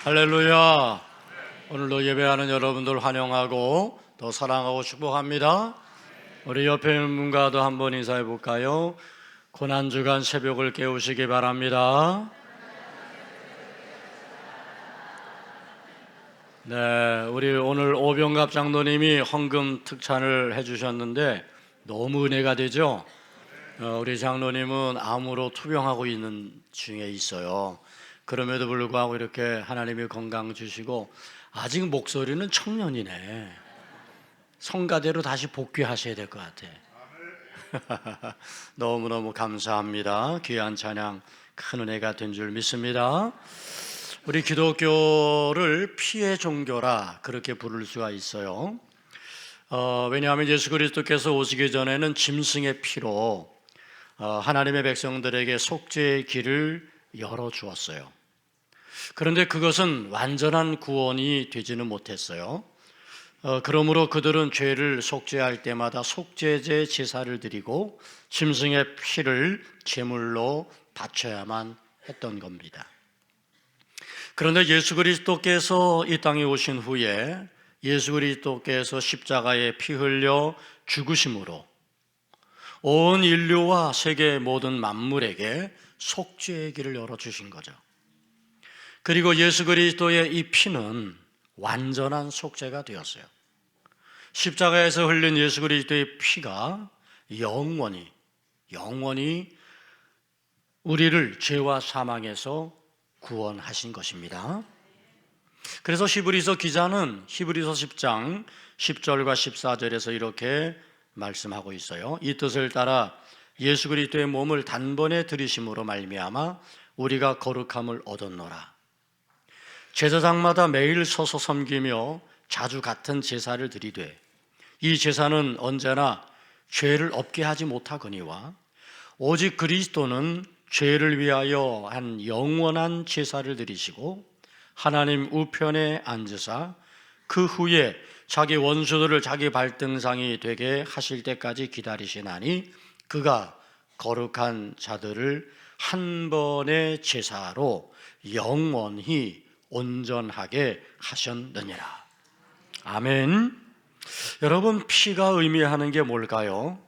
할렐루야. 오늘도 예배하는 여러분들 환영하고 더 사랑하고 축복합니다. 우리 옆에 있는 분과도 한번 인사해 볼까요? 고난주간 새벽을 깨우시기 바랍니다. 네, 우리 오늘 오병갑 장로님이 헌금 특찬을 해주셨는데 너무 은혜가 되죠? 우리 장로님은 암으로 투병하고 있는 중에 있어요. 그럼에도 불구하고 이렇게 하나님이 건강 주시고 아직 목소리는 청년이네. 성가대로 다시 복귀하셔야 될 것 같아. 너무너무 감사합니다. 귀한 찬양 큰 은혜가 된 줄 믿습니다. 우리 기독교를 피의 종교라 그렇게 부를 수가 있어요. 왜냐하면 예수 그리스도께서 오시기 전에는 짐승의 피로 하나님의 백성들에게 속죄의 길을 열어주었어요. 그런데 그것은 완전한 구원이 되지는 못했어요. 그러므로 그들은 죄를 속죄할 때마다 속죄제 제사를 드리고 짐승의 피를 제물로 바쳐야만 했던 겁니다. 그런데 예수 그리스도께서 이 땅에 오신 후에 예수 그리스도께서 십자가에 피 흘려 죽으심으로 온 인류와 세계 모든 만물에게 속죄의 길을 열어주신 거죠. 그리고 예수 그리스도의 이 피는 완전한 속죄가 되었어요. 십자가에서 흘린 예수 그리스도의 피가 영원히 우리를 죄와 사망에서 구원하신 것입니다. 그래서 히브리서 기자는 히브리서 10장 10절과 14절에서 이렇게 말씀하고 있어요. 이 뜻을 따라 예수 그리스도의 몸을 단번에 들이심으로 말미암아 우리가 거룩함을 얻었노라. 제사장마다 매일 서서 섬기며 자주 같은 제사를 드리되 이 제사는 언제나 죄를 없게 하지 못하거니와 오직 그리스도는 죄를 위하여 한 영원한 제사를 드리시고 하나님 우편에 앉으사 그 후에 자기 원수들을 자기 발등상이 되게 하실 때까지 기다리시나니 그가 거룩한 자들을 한 번의 제사로 영원히 온전하게 하셨느니라. 아멘. 여러분, 피가 의미하는 게 뭘까요?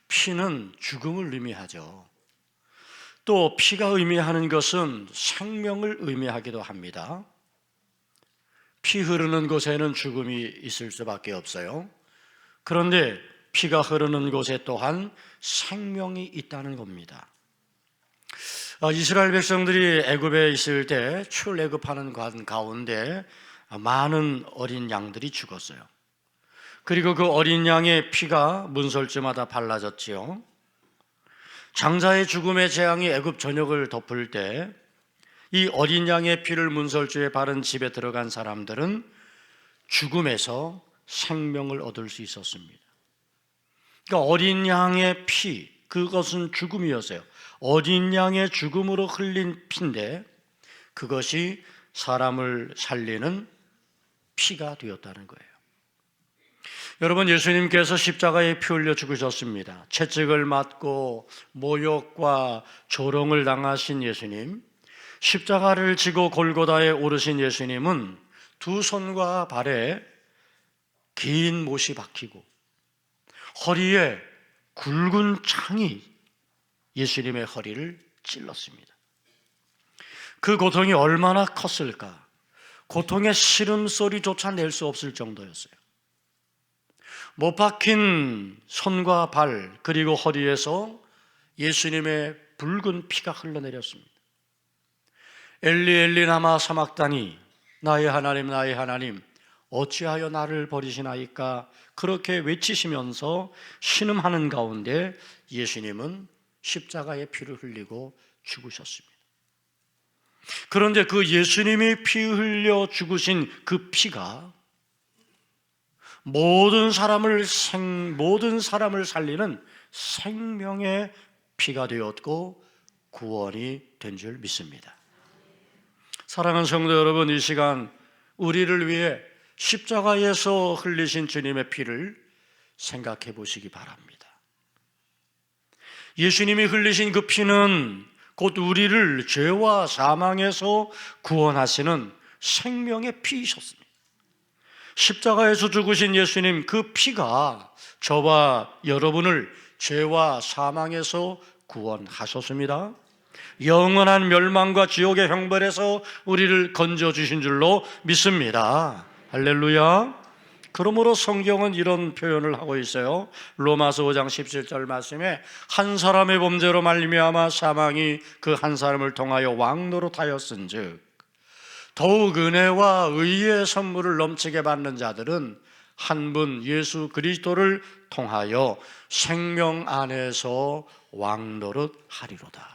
피는 죽음을 의미하죠. 또 피가 의미하는 것은 생명을 의미하기도 합니다. 피 흐르는 곳에는 죽음이 있을 수밖에 없어요. 그런데 피가 흐르는 곳에 또한 생명이 있다는 겁니다. 이스라엘 백성들이 애굽에 있을 때 출애굽하는 가운데 많은 어린 양들이 죽었어요. 그리고 그 어린 양의 피가 문설주마다 발라졌지요. 장자의 죽음의 재앙이 애굽 전역을 덮을 때 이 어린 양의 피를 문설주에 바른 집에 들어간 사람들은 죽음에서 생명을 얻을 수 있었습니다. 그러니까 어린 양의 피, 그것은 죽음이었어요. 어린 양의 죽음으로 흘린 피인데 그것이 사람을 살리는 피가 되었다는 거예요. 여러분, 예수님께서 십자가에 피 흘려 죽으셨습니다. 채찍을 맞고 모욕과 조롱을 당하신 예수님, 십자가를 지고 골고다에 오르신 예수님은 두 손과 발에 긴 못이 박히고 허리에 굵은 창이 예수님의 허리를 찔렀습니다. 그 고통이 얼마나 컸을까? 고통의 시름소리조차 낼 수 없을 정도였어요. 못 박힌 손과 발 그리고 허리에서 예수님의 붉은 피가 흘러내렸습니다. 엘리 엘리 라마 사막다니, 나의 하나님 어찌하여 나를 버리시나이까, 그렇게 외치시면서 신음하는 가운데 예수님은 십자가의 피를 흘리고 죽으셨습니다. 그런데 그 예수님이 피 흘려 죽으신 그 피가 모든 사람을 살리는 생명의 피가 되었고 구원이 된 줄 믿습니다. 사랑하는 성도 여러분, 이 시간 우리를 위해 십자가에서 흘리신 주님의 피를 생각해 보시기 바랍니다. 예수님이 흘리신 그 피는 곧 우리를 죄와 사망에서 구원하시는 생명의 피이셨습니다. 십자가에서 죽으신 예수님, 그 피가 저와 여러분을 죄와 사망에서 구원하셨습니다. 영원한 멸망과 지옥의 형벌에서 우리를 건져주신 줄로 믿습니다. 할렐루야. 그러므로 성경은 이런 표현을 하고 있어요. 로마서 5장 17절 말씀에 한 사람의 범죄로 말미암아 사망이 그 한 사람을 통하여 왕노릇하였은즉 더욱 은혜와 의의 선물을 넘치게 받는 자들은 한 분 예수 그리스도를 통하여 생명 안에서 왕노릇하리로다.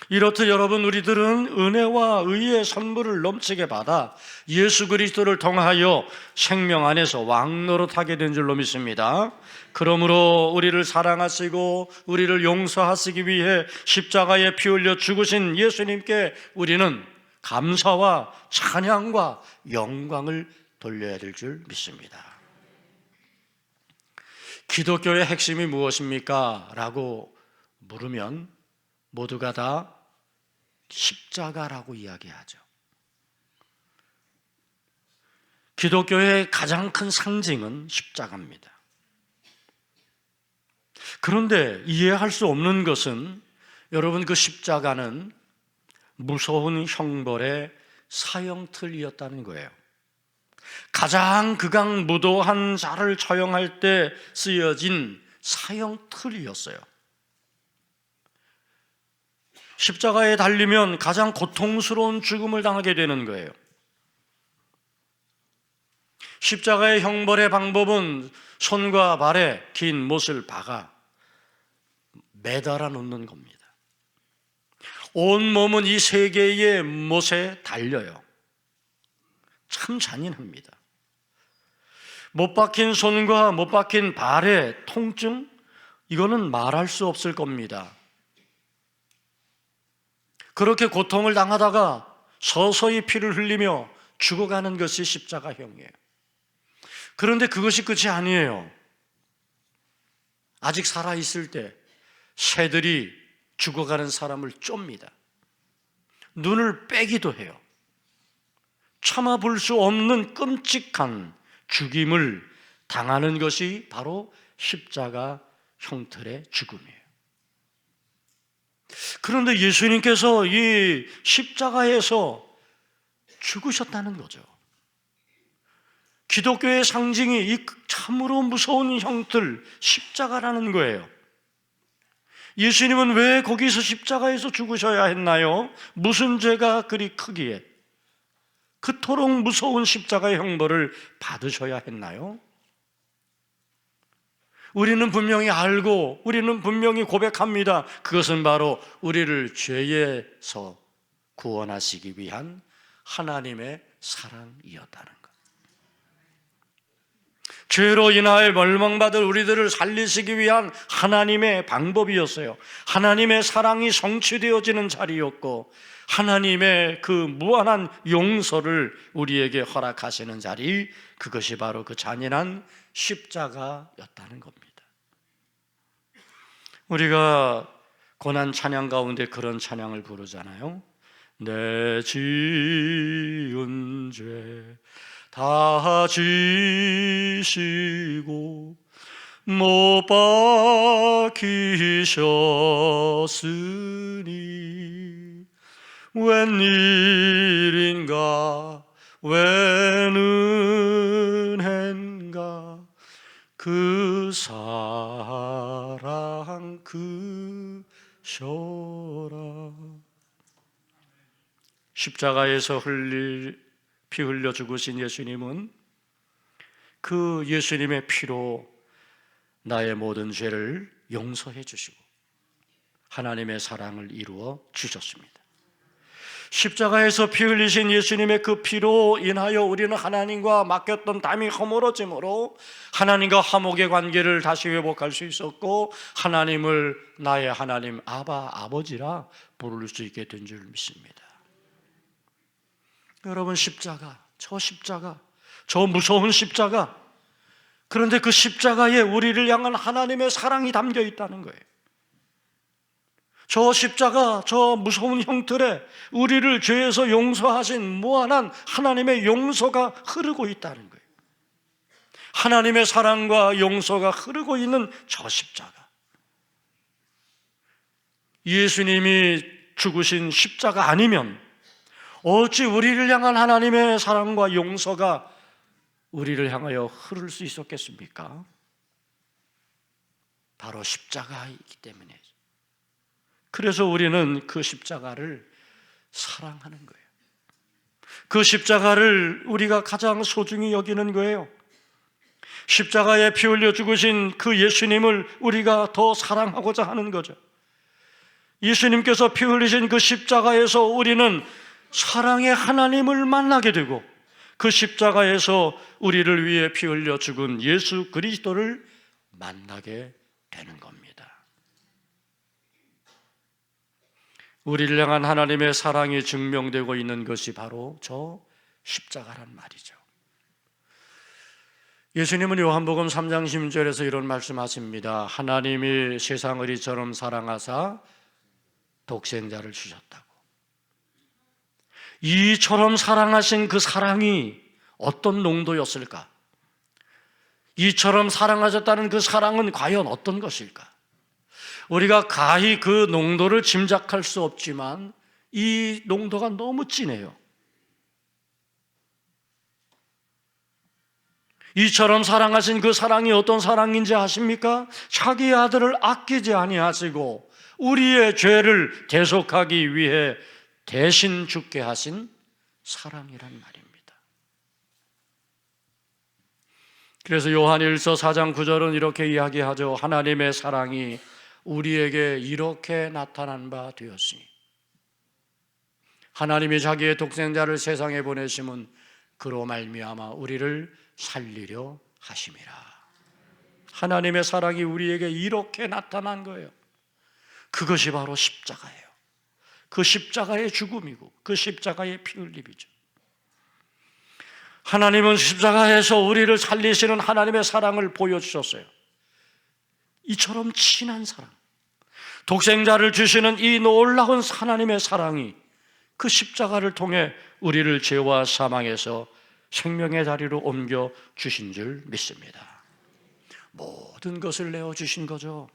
이렇듯 여러분, 우리들은 은혜와 의의 선물을 넘치게 받아 예수 그리스도를 통하여 생명 안에서 왕노릇하게 된 줄로 믿습니다. 그러므로 우리를 사랑하시고 우리를 용서하시기 위해 십자가에 피 흘려 죽으신 예수님께 우리는 감사와 찬양과 영광을 돌려야 될 줄 믿습니다. 기독교의 핵심이 무엇입니까? 라고 물으면 모두가 다 십자가라고 이야기하죠. 기독교의 가장 큰 상징은 십자가입니다. 그런데 이해할 수 없는 것은 여러분, 그 십자가는 무서운 형벌의 사형틀이었다는 거예요. 가장 극악무도한 자를 처형할 때 쓰여진 사형틀이었어요. 십자가에 달리면 가장 고통스러운 죽음을 당하게 되는 거예요. 십자가의 형벌의 방법은 손과 발에 긴 못을 박아 매달아 놓는 겁니다. 온 몸은 이 세 개의 못에 달려요. 참 잔인합니다. 못 박힌 손과 못 박힌 발의 통증, 이거는 말할 수 없을 겁니다. 그렇게 고통을 당하다가 서서히 피를 흘리며 죽어가는 것이 십자가형이에요. 그런데 그것이 끝이 아니에요. 아직 살아있을 때 새들이 죽어가는 사람을 쫓습니다. 눈을 빼기도 해요. 참아볼 수 없는 끔찍한 죽임을 당하는 것이 바로 십자가 형틀의 죽음이에요. 그런데 예수님께서 이 십자가에서 죽으셨다는 거죠. 기독교의 상징이 이 참으로 무서운 형틀 십자가라는 거예요. 예수님은 왜 거기서 십자가에서 죽으셔야 했나요? 무슨 죄가 그리 크기에 그토록 무서운 십자가의 형벌을 받으셔야 했나요? 우리는 분명히 알고 우리는 분명히 고백합니다. 그것은 바로 우리를 죄에서 구원하시기 위한 하나님의 사랑이었다는 것. 죄로 인하여 멸망받을 우리들을 살리시기 위한 하나님의 방법이었어요. 하나님의 사랑이 성취되어지는 자리였고 하나님의 그 무한한 용서를 우리에게 허락하시는 자리, 그것이 바로 그 잔인한 십자가였다는 겁니다. 우리가 고난 찬양 가운데 그런 찬양을 부르잖아요. 내 지은 죄 다 지시고 못 박히셨으니 웬일인가 웬 은혜인가 그 사랑 크셔라. 십자가에서 피 흘려 죽으신 예수님은 그 예수님의 피로 나의 모든 죄를 용서해 주시고 하나님의 사랑을 이루어 주셨습니다. 십자가에서 피 흘리신 예수님의 그 피로 인하여 우리는 하나님과 맡겼던 담이 허물어짐으로 하나님과 화목의 관계를 다시 회복할 수 있었고 하나님을 나의 하나님 아바 아버지라 부를 수 있게 된 줄 믿습니다. 여러분, 십자가, 저 무서운 십자가, 그런데 그 십자가에 우리를 향한 하나님의 사랑이 담겨 있다는 거예요. 저 십자가, 저 무서운 형틀에 우리를 죄에서 용서하신 무한한 하나님의 용서가 흐르고 있다는 거예요. 하나님의 사랑과 용서가 흐르고 있는 저 십자가, 예수님이 죽으신 십자가 아니면 어찌 우리를 향한 하나님의 사랑과 용서가 우리를 향하여 흐를 수 있었겠습니까? 바로 십자가이기 때문에. 그래서 우리는 그 십자가를 사랑하는 거예요. 그 십자가를 우리가 가장 소중히 여기는 거예요. 십자가에 피 흘려 죽으신 그 예수님을 우리가 더 사랑하고자 하는 거죠. 예수님께서 피 흘리신 그 십자가에서 우리는 사랑의 하나님을 만나게 되고, 그 십자가에서 우리를 위해 피 흘려 죽은 예수 그리스도를 만나게 되는 겁니다. 우리를 향한 하나님의 사랑이 증명되고 있는 것이 바로 저 십자가란 말이죠. 예수님은 요한복음 3장 16절에서 이런 말씀하십니다. 하나님이 세상을 이처럼 사랑하사 독생자를 주셨다고. 이처럼 사랑하신 그 사랑이 어떤 농도였을까? 이처럼 사랑하셨다는 그 사랑은 과연 어떤 것일까? 우리가 가히 그 농도를 짐작할 수 없지만 이 농도가 너무 진해요. 이처럼 사랑하신 그 사랑이 어떤 사랑인지 아십니까? 자기 아들을 아끼지 아니하시고 우리의 죄를 대속하기 위해 대신 죽게 하신 사랑이란 말입니다. 그래서 요한일서 4장 9절은 이렇게 이야기하죠. 하나님의 사랑이 우리에게 이렇게 나타난 바 되었으니, 하나님이 자기의 독생자를 세상에 보내심은 그로 말미암아 우리를 살리려 하심이라. 하나님의 사랑이 우리에게 이렇게 나타난 거예요. 그것이 바로 십자가예요. 그 십자가의 죽음이고 그 십자가의 피 흘림이죠. 하나님은 십자가에서 우리를 살리시는 하나님의 사랑을 보여주셨어요. 이처럼 진한 사랑, 독생자를 주시는 이 놀라운 하나님의 사랑이 그 십자가를 통해 우리를 죄와 사망에서 생명의 자리로 옮겨 주신 줄 믿습니다. 모든 것을 내어주신 거죠.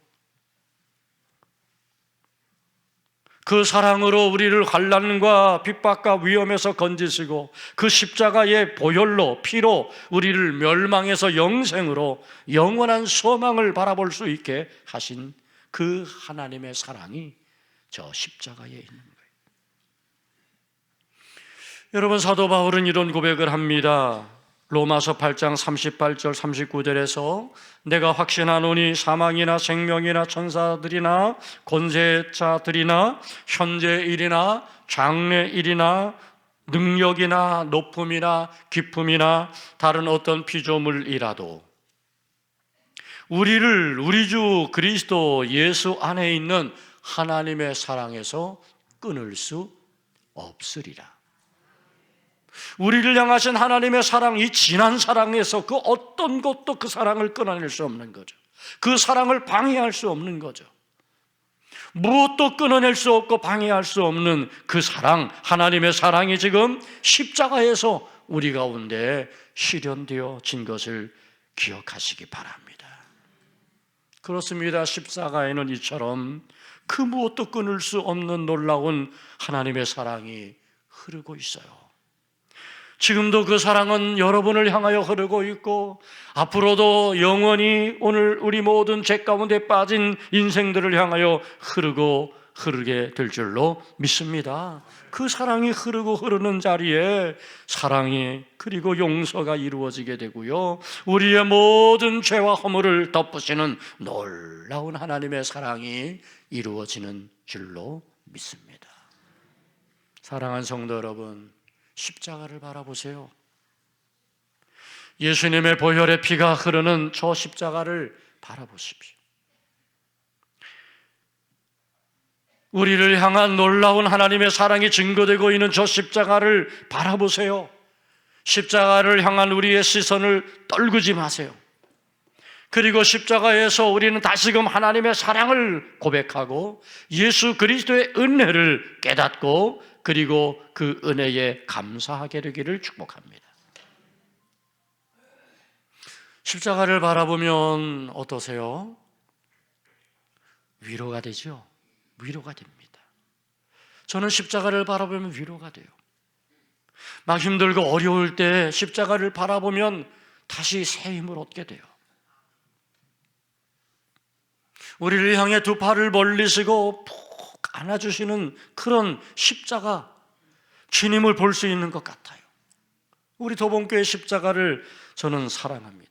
그 사랑으로 우리를 환난과 핍박과 위험에서 건지시고 그 십자가의 보혈로, 피로 우리를 멸망에서 영생으로 영원한 소망을 바라볼 수 있게 하신 그 하나님의 사랑이 저 십자가에 있는 거예요. 여러분, 사도 바울은 이런 고백을 합니다. 로마서 8장 38절 39절에서 내가 확신하노니 사망이나 생명이나 천사들이나 권세자들이나 현재일이나 장래일이나 능력이나 높음이나 깊음이나 다른 어떤 피조물이라도 우리를 우리 주 그리스도 예수 안에 있는 하나님의 사랑에서 끊을 수 없으리라. 우리를 향하신 하나님의 사랑, 이 진한 사랑에서 그 어떤 것도 그 사랑을 끊어낼 수 없는 거죠. 그 사랑을 방해할 수 없는 거죠. 무엇도 끊어낼 수 없고 방해할 수 없는 그 사랑, 하나님의 사랑이 지금 십자가에서 우리 가운데 실현되어진 것을 기억하시기 바랍니다. 그렇습니다. 십자가에는 이처럼 그 무엇도 끊을 수 없는 놀라운 하나님의 사랑이 흐르고 있어요. 지금도 그 사랑은 여러분을 향하여 흐르고 있고 앞으로도 영원히 오늘 우리 모든 죄 가운데 빠진 인생들을 향하여 흐르게 될 줄로 믿습니다. 그 사랑이 흐르는 자리에 사랑이 그리고 용서가 이루어지게 되고요, 우리의 모든 죄와 허물을 덮으시는 놀라운 하나님의 사랑이 이루어지는 줄로 믿습니다. 사랑하는 성도 여러분, 십자가를 바라보세요. 예수님의 보혈의 피가 흐르는 저 십자가를 바라보십시오. 우리를 향한 놀라운 하나님의 사랑이 증거되고 있는 저 십자가를 바라보세요. 십자가를 향한 우리의 시선을 떨구지 마세요. 그리고 십자가에서 우리는 다시금 하나님의 사랑을 고백하고 예수 그리스도의 은혜를 깨닫고 그리고 그 은혜에 감사하게 되기를 축복합니다. 십자가를 바라보면 어떠세요? 위로가 되죠? 위로가 됩니다. 저는 십자가를 바라보면 위로가 돼요. 막 힘들고 어려울 때 십자가를 바라보면 다시 새 힘을 얻게 돼요. 우리를 향해 두 팔을 벌리시고 푹 안아주시는 그런 십자가 주님을 볼 수 있는 것 같아요. 우리 도봉교회 십자가를 저는 사랑합니다.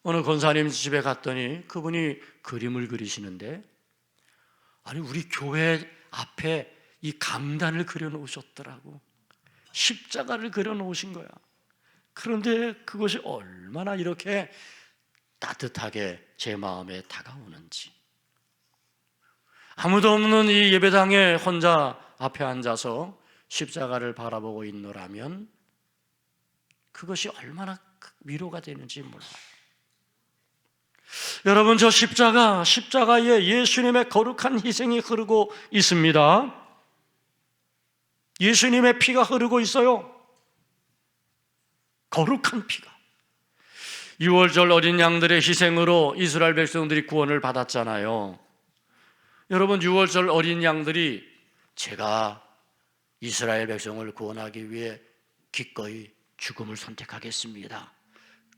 어느 권사님 집에 갔더니 그분이 그림을 그리시는데, 아니 우리 교회 앞에 이 강단을 그려놓으셨더라고. 십자가를 그려놓으신 거야. 그런데 그것이 얼마나 이렇게 따뜻하게 제 마음에 다가오는지. 아무도 없는 이 예배당에 혼자 앞에 앉아서 십자가를 바라보고 있노라면 그것이 얼마나 위로가 되는지 몰라요. 여러분, 저 십자가에 예수님의 거룩한 희생이 흐르고 있습니다. 예수님의 피가 흐르고 있어요. 거룩한 피가. 6월절 어린 양들의 희생으로 이스라엘 백성들이 구원을 받았잖아요. 여러분, 6월절 어린 양들이 제가 이스라엘 백성을 구원하기 위해 기꺼이 죽음을 선택하겠습니다.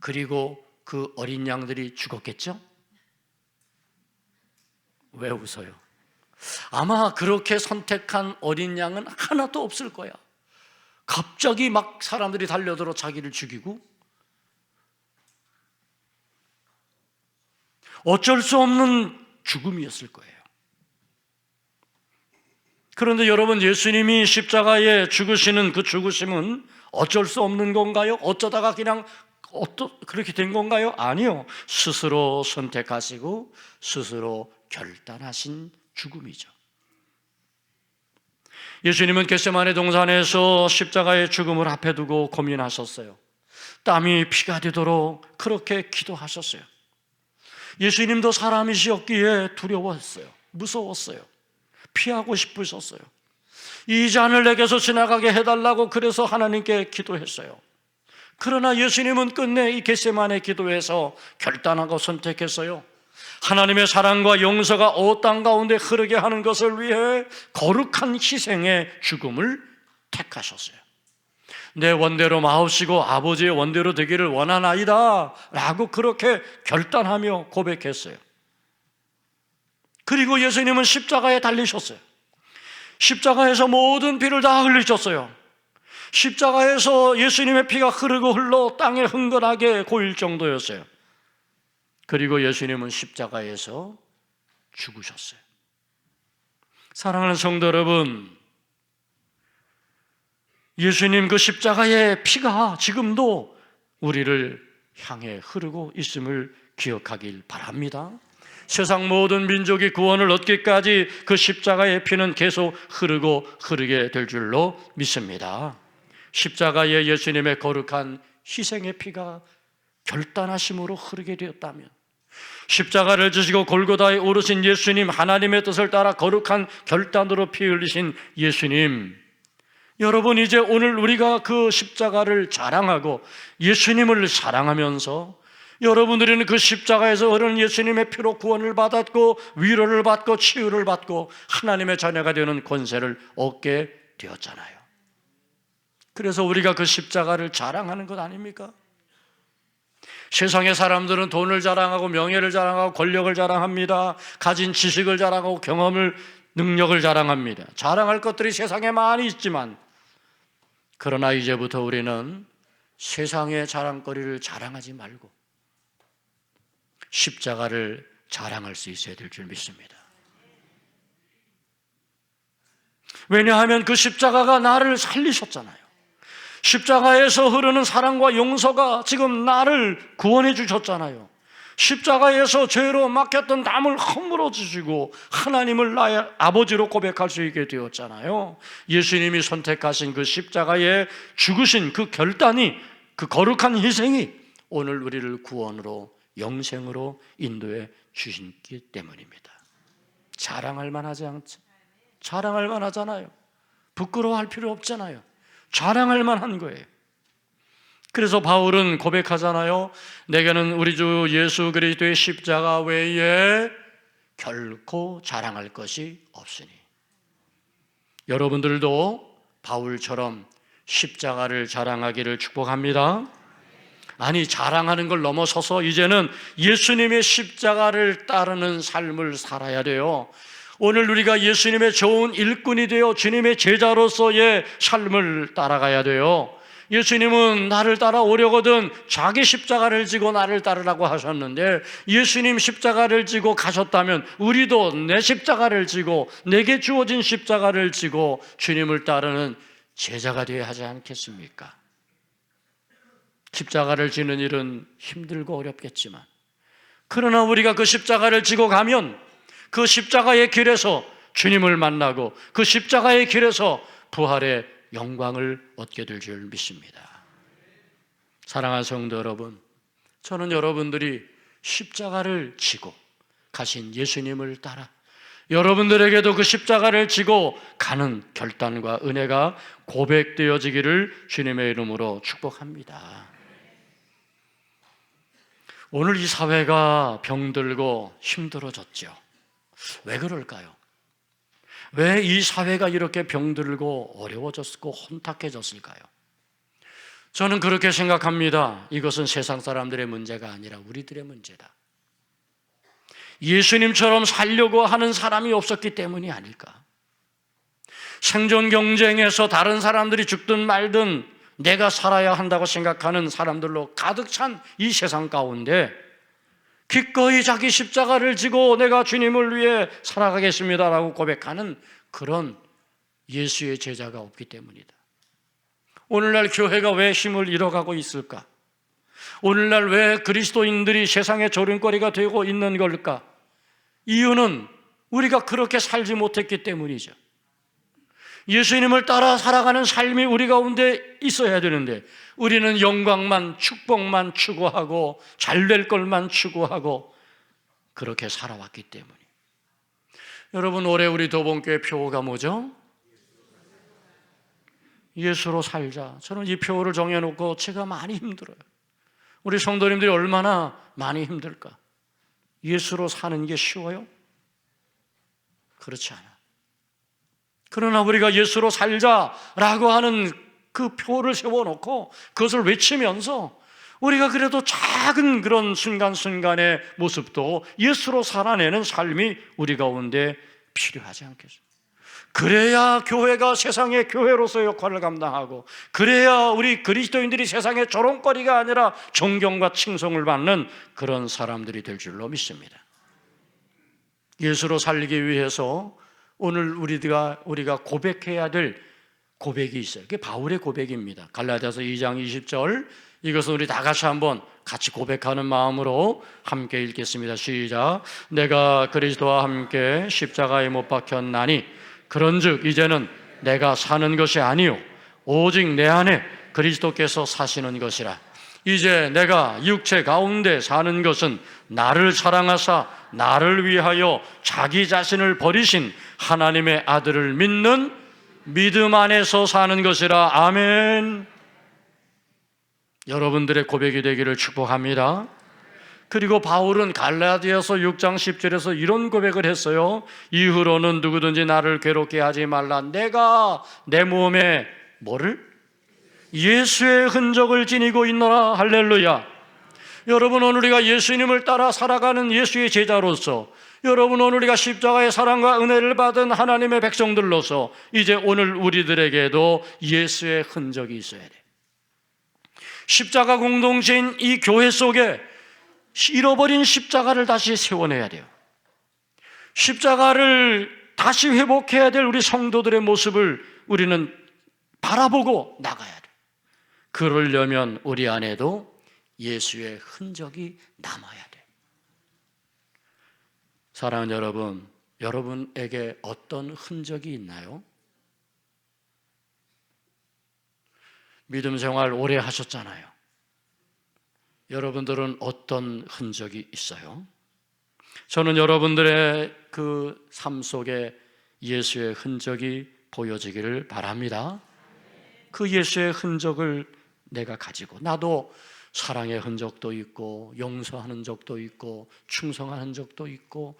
그리고 그 어린 양들이 죽었겠죠? 왜 웃어요? 아마 그렇게 선택한 어린 양은 하나도 없을 거야. 갑자기 막 사람들이 달려들어 자기를 죽이고 어쩔 수 없는 죽음이었을 거예요. 그런데 여러분, 예수님이 십자가에 죽으시는 그 죽으심은 어쩔 수 없는 건가요? 어쩌다가 그냥 그렇게 된 건가요? 아니요. 스스로 선택하시고 스스로 결단하신 죽음이죠. 예수님은 겟세마네 동산에서 십자가의 죽음을 앞에 두고 고민하셨어요. 땀이 피가 되도록 그렇게 기도하셨어요. 예수님도 사람이시었기에 두려웠어요. 무서웠어요. 피하고 싶으셨어요. 이 잔을 내게서 지나가게 해달라고 그래서 하나님께 기도했어요. 그러나 예수님은 끝내 이 겟세마네 기도에서 결단하고 선택했어요. 하나님의 사랑과 용서가 온 땅 가운데 흐르게 하는 것을 위해 거룩한 희생의 죽음을 택하셨어요. 내 원대로 마옵시고 아버지의 원대로 되기를 원하나이다 라고 그렇게 결단하며 고백했어요. 그리고 예수님은 십자가에 달리셨어요. 십자가에서 모든 피를 다 흘리셨어요. 십자가에서 예수님의 피가 흐르고 흘러 땅에 흥건하게 고일 정도였어요. 그리고 예수님은 십자가에서 죽으셨어요. 사랑하는 성도 여러분, 예수님 그 십자가의 피가 지금도 우리를 향해 흐르고 있음을 기억하길 바랍니다. 세상 모든 민족이 구원을 얻기까지 그 십자가의 피는 계속 흐르게 될 줄로 믿습니다. 십자가에 예수님의 거룩한 희생의 피가 결단하심으로 흐르게 되었다면, 십자가를 지시고 골고다에 오르신 예수님, 하나님의 뜻을 따라 거룩한 결단으로 피 흘리신 예수님, 여러분, 이제 오늘 우리가 그 십자가를 자랑하고 예수님을 사랑하면서 여러분들은 그 십자가에서 흐르는 예수님의 피로 구원을 받았고 위로를 받고 치유를 받고 하나님의 자녀가 되는 권세를 얻게 되었잖아요. 그래서 우리가 그 십자가를 자랑하는 것 아닙니까? 세상의 사람들은 돈을 자랑하고 명예를 자랑하고 권력을 자랑합니다. 가진 지식을 자랑하고 능력을 자랑합니다. 자랑할 것들이 세상에 많이 있지만, 그러나 이제부터 우리는 세상의 자랑거리를 자랑하지 말고 십자가를 자랑할 수 있어야 될 줄 믿습니다. 왜냐하면 그 십자가가 나를 살리셨잖아요. 십자가에서 흐르는 사랑과 용서가 지금 나를 구원해 주셨잖아요. 십자가에서 죄로 막혔던 담을 허물어 주시고 하나님을 나의 아버지로 고백할 수 있게 되었잖아요. 예수님이 선택하신 그 십자가에 죽으신 그 결단이, 그 거룩한 희생이 오늘 우리를 구원으로 영생으로 인도해 주시기 때문입니다. 자랑할 만하지 않죠? 자랑할 만하잖아요. 부끄러워할 필요 없잖아요. 자랑할 만한 거예요. 그래서 바울은 고백하잖아요. 내게는 우리 주 예수 그리스도의 십자가 외에 결코 자랑할 것이 없으니. 여러분들도 바울처럼 십자가를 자랑하기를 축복합니다. 아니, 자랑하는 걸 넘어서서 이제는 예수님의 십자가를 따르는 삶을 살아야 돼요. 오늘 우리가 예수님의 좋은 일꾼이 되어 주님의 제자로서의 삶을 따라가야 돼요. 예수님은 나를 따라오려거든 자기 십자가를 지고 나를 따르라고 하셨는데, 예수님 십자가를 지고 가셨다면 우리도 내 십자가를 지고 내게 주어진 십자가를 지고 주님을 따르는 제자가 되어야 하지 않겠습니까? 십자가를 지는 일은 힘들고 어렵겠지만, 그러나 우리가 그 십자가를 지고 가면 그 십자가의 길에서 주님을 만나고 그 십자가의 길에서 부활의 영광을 얻게 될 줄 믿습니다. 사랑하는 성도 여러분, 저는 여러분들이 십자가를 지고 가신 예수님을 따라 여러분들에게도 그 십자가를 지고 가는 결단과 은혜가 고백되어지기를 주님의 이름으로 축복합니다. 오늘 이 사회가 병들고 힘들어졌죠. 왜 그럴까요? 왜 이 사회가 이렇게 병들고 어려워졌고 혼탁해졌을까요? 저는 그렇게 생각합니다. 이것은 세상 사람들의 문제가 아니라 우리들의 문제다. 예수님처럼 살려고 하는 사람이 없었기 때문이 아닐까? 생존 경쟁에서 다른 사람들이 죽든 말든 내가 살아야 한다고 생각하는 사람들로 가득 찬 이 세상 가운데 기꺼이 자기 십자가를 지고 내가 주님을 위해 살아가겠습니다라고 고백하는 그런 예수의 제자가 없기 때문이다. 오늘날 교회가 왜 힘을 잃어가고 있을까? 오늘날 왜 그리스도인들이 세상의 조롱거리가 되고 있는 걸까? 이유는 우리가 그렇게 살지 못했기 때문이죠. 예수님을 따라 살아가는 삶이 우리 가운데 있어야 되는데, 우리는 영광만, 축복만 추구하고 잘될 것만 추구하고 그렇게 살아왔기 때문에. 여러분, 올해 우리 도봉교회 표어가 뭐죠? 예수로 살자. 저는 이 표어를 정해놓고 제가 많이 힘들어요. 우리 성도님들이 얼마나 많이 힘들까? 예수로 사는 게 쉬워요? 그렇지 않아. 그러나 우리가 예수로 살자라고 하는 그 표를 세워놓고 그것을 외치면서 우리가 그래도 작은 그런 순간순간의 모습도 예수로 살아내는 삶이 우리 가운데 필요하지 않겠어요? 그래야 교회가 세상의 교회로서 역할을 감당하고, 그래야 우리 그리스도인들이 세상의 조롱거리가 아니라 존경과 칭송을 받는 그런 사람들이 될 줄로 믿습니다. 예수로 살기 위해서 오늘 우리가 고백해야 될 고백이 있어요. 그게 바울의 고백입니다. 갈라디아서 2장 20절, 이것은 우리 다 같이 한번 같이 고백하는 마음으로 함께 읽겠습니다. 시작. 내가 그리스도와 함께 십자가에 못 박혔나니 그런즉 이제는 내가 사는 것이 아니요 오직 내 안에 그리스도께서 사시는 것이라. 이제 내가 육체 가운데 사는 것은 나를 사랑하사 나를 위하여 자기 자신을 버리신 하나님의 아들을 믿는 믿음 안에서 사는 것이라. 아멘. 여러분들의 고백이 되기를 축복합니다. 그리고 바울은 갈라디아서 6장 10절에서 이런 고백을 했어요. 이후로는 누구든지 나를 괴롭게 하지 말라. 내가 내 몸에 뭐를? 예수의 흔적을 지니고 있노라. 할렐루야. 여러분, 오늘 우리가 예수님을 따라 살아가는 예수의 제자로서, 여러분 오늘 우리가 십자가의 사랑과 은혜를 받은 하나님의 백성들로서 이제 오늘 우리들에게도 예수의 흔적이 있어야 돼. 십자가 공동체인 이 교회 속에 잃어버린 십자가를 다시 세워내야 돼요. 십자가를 다시 회복해야 될 우리 성도들의 모습을 우리는 바라보고 나가야 돼요. 그러려면 우리 안에도 예수의 흔적이 남아야 돼요. 사랑하는 여러분, 여러분에게 어떤 흔적이 있나요? 믿음 생활 오래 하셨잖아요. 여러분들은 어떤 흔적이 있어요? 저는 여러분들의 그 삶 속에 예수의 흔적이 보여지기를 바랍니다. 그 예수의 흔적을 내가 가지고, 나도 사랑의 흔적도 있고 용서하는 적도 있고 충성하는 적도 있고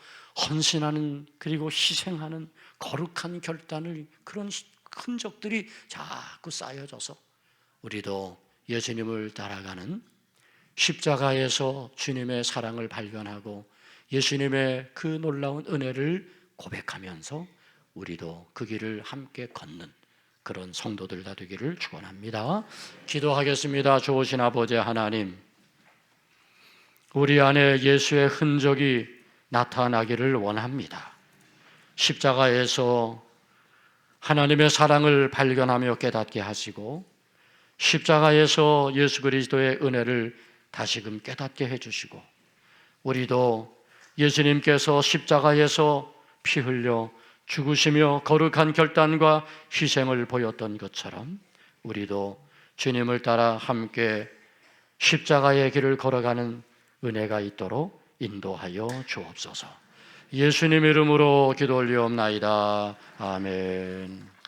헌신하는, 그리고 희생하는 거룩한 결단을, 그런 흔적들이 자꾸 쌓여져서 우리도 예수님을 따라가는, 십자가에서 주님의 사랑을 발견하고 예수님의 그 놀라운 은혜를 고백하면서 우리도 그 길을 함께 걷는 그런 성도들 다 되기를 축원합니다. 기도하겠습니다. 좋으신 아버지 하나님, 우리 안에 예수의 흔적이 나타나기를 원합니다. 십자가에서 하나님의 사랑을 발견하며 깨닫게 하시고 십자가에서 예수 그리스도의 은혜를 다시금 깨닫게 해주시고, 우리도 예수님께서 십자가에서 피 흘려 죽으시며 거룩한 결단과 희생을 보였던 것처럼 우리도 주님을 따라 함께 십자가의 길을 걸어가는 은혜가 있도록 인도하여 주옵소서. 예수님 이름으로 기도 올리옵나이다. 아멘.